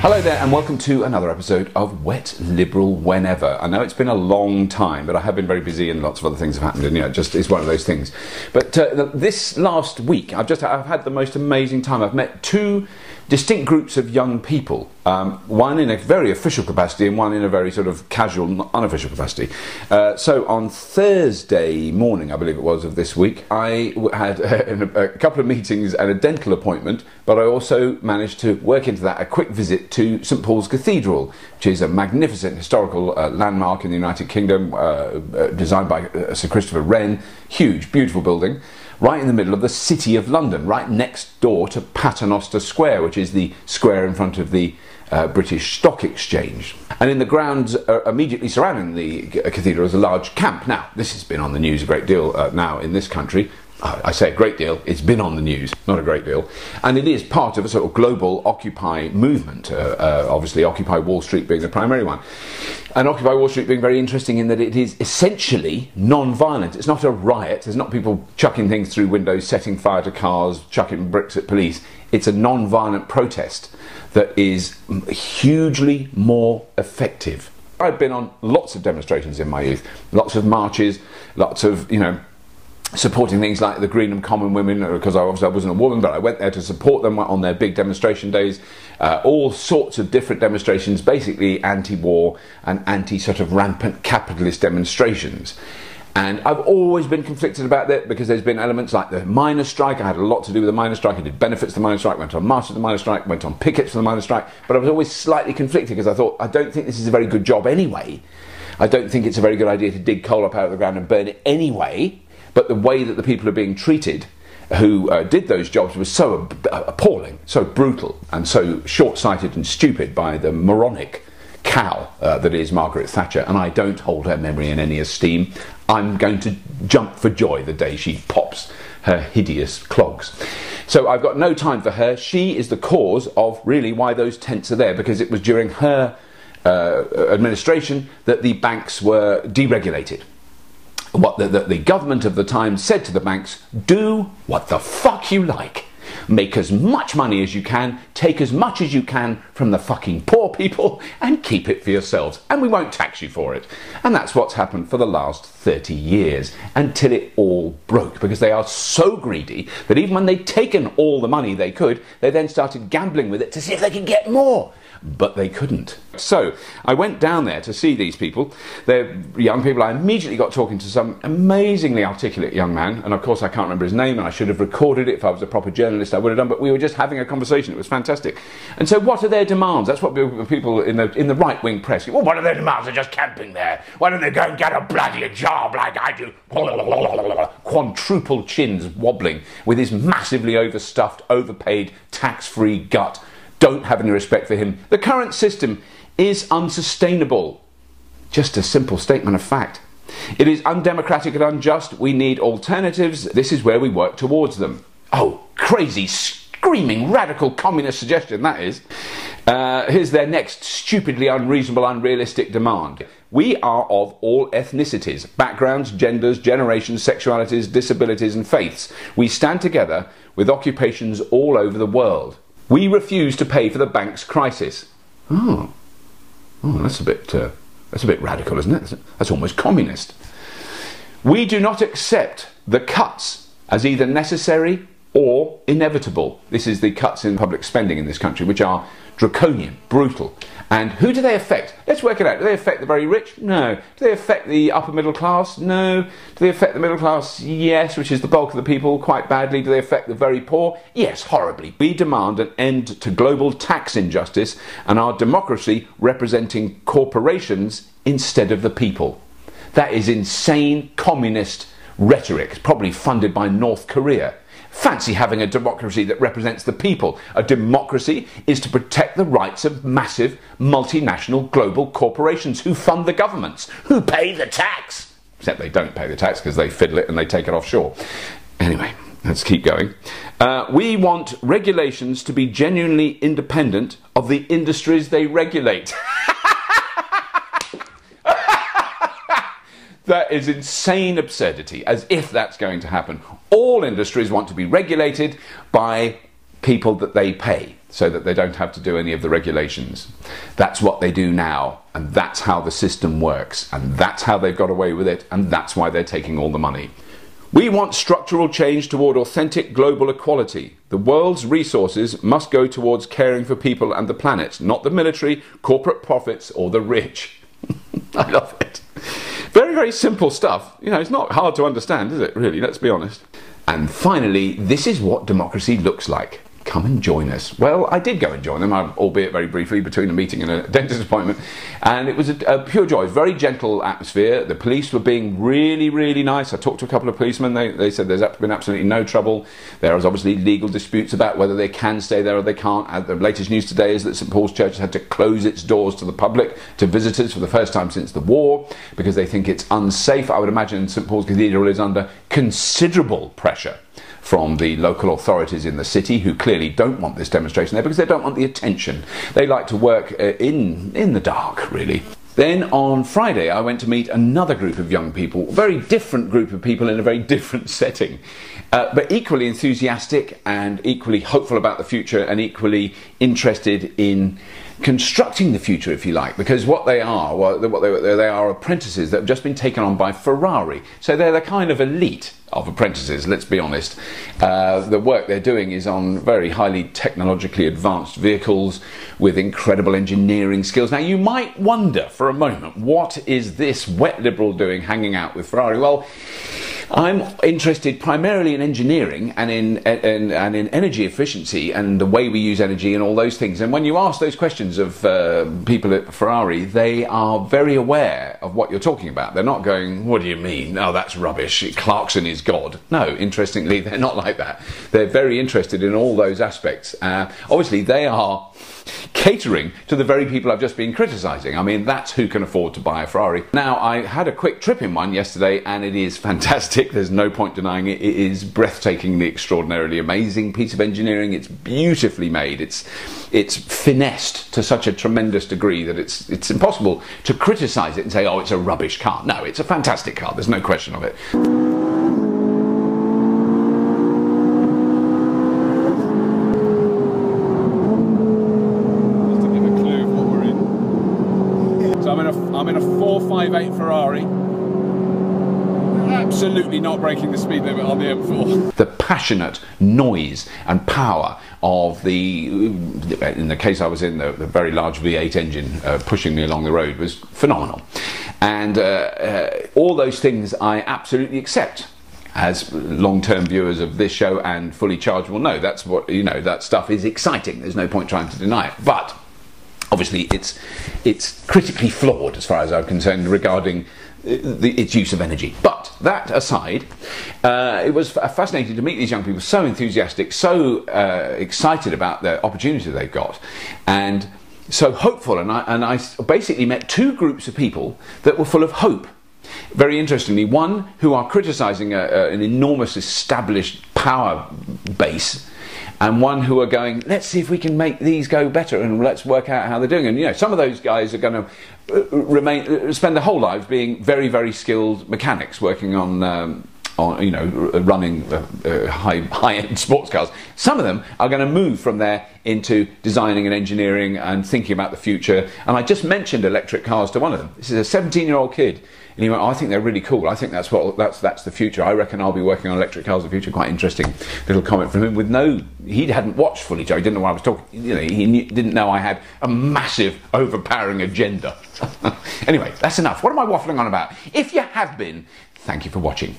Hello there and welcome to another episode of Wet Liberal Whenever. I know it's been a long time, but I have been very busy and lots of other things have happened, and it's one of those things. But this last week I've had the most amazing time. I've met two distinct groups of young people, one in a very official capacity and one in a very sort of casual, unofficial capacity. So on Thursday morning, I believe it was, of this week, I had a couple of meetings and a dental appointment, but I also managed to work into that a quick visit to St Paul's Cathedral, which is a magnificent historical landmark in the United Kingdom, designed by Sir Christopher Wren. Huge, beautiful building, right in the middle of the City of London, right next door to Paternoster Square, which is the square in front of the British Stock Exchange. And in the grounds immediately surrounding the cathedral is a large camp. Now, this has been on the news a great deal now in this country. I say a great deal, it's been on the news, not a great deal. And it is part of a sort of global Occupy movement, obviously Occupy Wall Street being the primary one. And Occupy Wall Street being very interesting in that it is essentially non-violent. It's not a riot, there's not people chucking things through windows, setting fire to cars, chucking bricks at police. It's a non-violent protest that is hugely more effective. I've been on lots of demonstrations in my youth, lots of marches, lots of, supporting things like the Greenham Common Women, because I wasn't a woman, but I went there to support them on their big demonstration days. All sorts of different demonstrations, basically anti-war and anti-sort of rampant capitalist demonstrations. And I've always been conflicted about that because there's been elements like the miners' strike. I had a lot to do with the miners' strike. I did benefits for the miners' strike, went on marches for the miners' strike, went on pickets for the miners' strike. But I was always slightly conflicted because I thought, I don't think this is a very good job anyway. I don't think it's a very good idea to dig coal up out of the ground and burn it anyway. But the way that the people are being treated who did those jobs was so appalling, so brutal, and so short-sighted and stupid by the moronic cow that is Margaret Thatcher. And I don't hold her memory in any esteem. I'm going to jump for joy the day she pops her hideous clogs. So I've got no time for her. She is the cause of really why those tents are there, because it was during her administration that the banks were deregulated. What the government of the time said to the banks: do what the fuck you like. Make as much money as you can, take as much as you can from the fucking poor people, and keep it for yourselves, and we won't tax you for it. And that's what's happened for the last 30 years, until it all broke, because they are so greedy that even when they'd taken all the money they could, they then started gambling with it to see if they could get more. But they couldn't. So I went down there to see these people. They're young people. I immediately got talking to some amazingly articulate young man, and of course I can't remember his name, and I should have recorded it. If I was a proper journalist I would have done, but we were just having a conversation. It was fantastic. And so what are their demands? That's what people in the right-wing press, well, what are their demands? They're just camping there. Why don't they go and get a bloody job like I do? Quadruple chins wobbling with his massively overstuffed, overpaid, tax-free gut. Don't have any respect for him. The current system is unsustainable. Just a simple statement of fact. It is undemocratic and unjust. We need alternatives. This is where we work towards them. Oh, crazy, screaming, radical communist suggestion, that is. Here's their next stupidly unreasonable, unrealistic demand. We are of all ethnicities, backgrounds, genders, generations, sexualities, disabilities and faiths. We stand together with occupations all over the world. We refuse to pay for the bank's crisis. Oh, that's a bit radical, isn't it? That's almost communist. We do not accept the cuts as either necessary or inevitable. This is the cuts in public spending in this country, which are draconian, brutal. And who do they affect? Let's work it out. Do they affect the very rich? No. Do they affect the upper middle class? No. Do they affect the middle class? Yes, which is the bulk of the people, quite badly. Do they affect the very poor? Yes, horribly. We demand an end to global tax injustice and our democracy representing corporations instead of the people. That is insane communist rhetoric, probably funded by North Korea. Fancy having a democracy that represents the people. A democracy is to protect the rights of massive multinational global corporations who fund the governments, who pay the tax. Except they don't pay the tax because they fiddle it and they take it offshore. Anyway, let's keep going. We want regulations to be genuinely independent of the industries they regulate. That is insane absurdity, as if that's going to happen. All industries want to be regulated by people that they pay. so that they don't have to do any of the regulations. That's what they do now, and that's how the system works, and that's how they've got away with it, and that's why they're taking all the money. We want structural change toward authentic global equality. The world's resources must go towards caring for people and the planet, not the military, corporate profits, or the rich. I love it. Very, very simple stuff. You know, it's not hard to understand, is it, really? Let's be honest. And finally, this is what democracy looks like. Come and join us. Well, I did go and join them, albeit very briefly, between a meeting and a dentist appointment, and it was a pure joy. Very gentle atmosphere. The police were being really, really nice. I talked to a couple of policemen. They said there's been absolutely no trouble. There is obviously legal disputes about whether they can stay there or they can't. The latest news today is that St Paul's Church has had to close its doors to the public, to visitors, for the first time since the war, because they think it's unsafe. I would imagine St Paul's Cathedral is under considerable pressure from the local authorities in the city, who clearly don't want this demonstration there because they don't want the attention. They like to work in the dark, really. Then on Friday I went to meet another group of young people, a very different group of people in a very different setting, but equally enthusiastic and equally hopeful about the future and equally interested in constructing the future, if you like, because what they are, they are apprentices that have just been taken on by Ferrari. So they're the kind of elite of apprentices, let's be honest. The work they're doing is on very highly technologically advanced vehicles with incredible engineering skills. Now you might wonder for a moment, what is this wet liberal doing hanging out with Ferrari? Well, I'm interested primarily in engineering and in energy efficiency and the way we use energy and all those things. And when you ask those questions of people at Ferrari, they are very aware of what you're talking about. They're not going, what do you mean? Oh, that's rubbish. Clarkson is God. No, interestingly, they're not like that. They're very interested in all those aspects. Obviously, they are catering to the very people I've just been criticising. I mean, that's who can afford to buy a Ferrari. Now, I had a quick trip in one yesterday, and it is fantastic. There's no point denying it. It is breathtakingly, extraordinarily amazing piece of engineering. It's beautifully made. It's finessed to such a tremendous degree that it's impossible to criticise it and say, oh, it's a rubbish car. No, it's a fantastic car. There's no question of it. I'm in a 458 Ferrari, absolutely not breaking the speed limit on the M4. The passionate noise and power of in the case I was in, the very large V8 engine pushing me along the road was phenomenal. And all those things I absolutely accept. As long-term viewers of this show and Fully Charged will know, that's what, you know, that stuff is exciting. There's no point trying to deny it. But obviously, it's critically flawed as far as I'm concerned regarding its use of energy. But that aside, it was fascinating to meet these young people, so enthusiastic, so excited about the opportunity they've got, and so hopeful. And I basically met two groups of people that were full of hope. Very interestingly, one who are criticising an enormous established power base, and one who are going, let's see if we can make these go better and let's work out how they're doing. And you know, some of those guys are going to spend their whole lives being very, very skilled mechanics working on you know, running high-end sports cars. Some of them are going to move from there into designing and engineering and thinking about the future. And I just mentioned electric cars to one of them. This is a 17-year-old kid. And he went, oh, I think they're really cool. I think that's the future. I reckon I'll be working on electric cars in the future. Quite interesting little comment from him. With he hadn't watched Fully Charged. He didn't know what I was talking. You know, didn't know I had a massive, overpowering agenda. Anyway, that's enough. What am I waffling on about? If you have been, thank you for watching.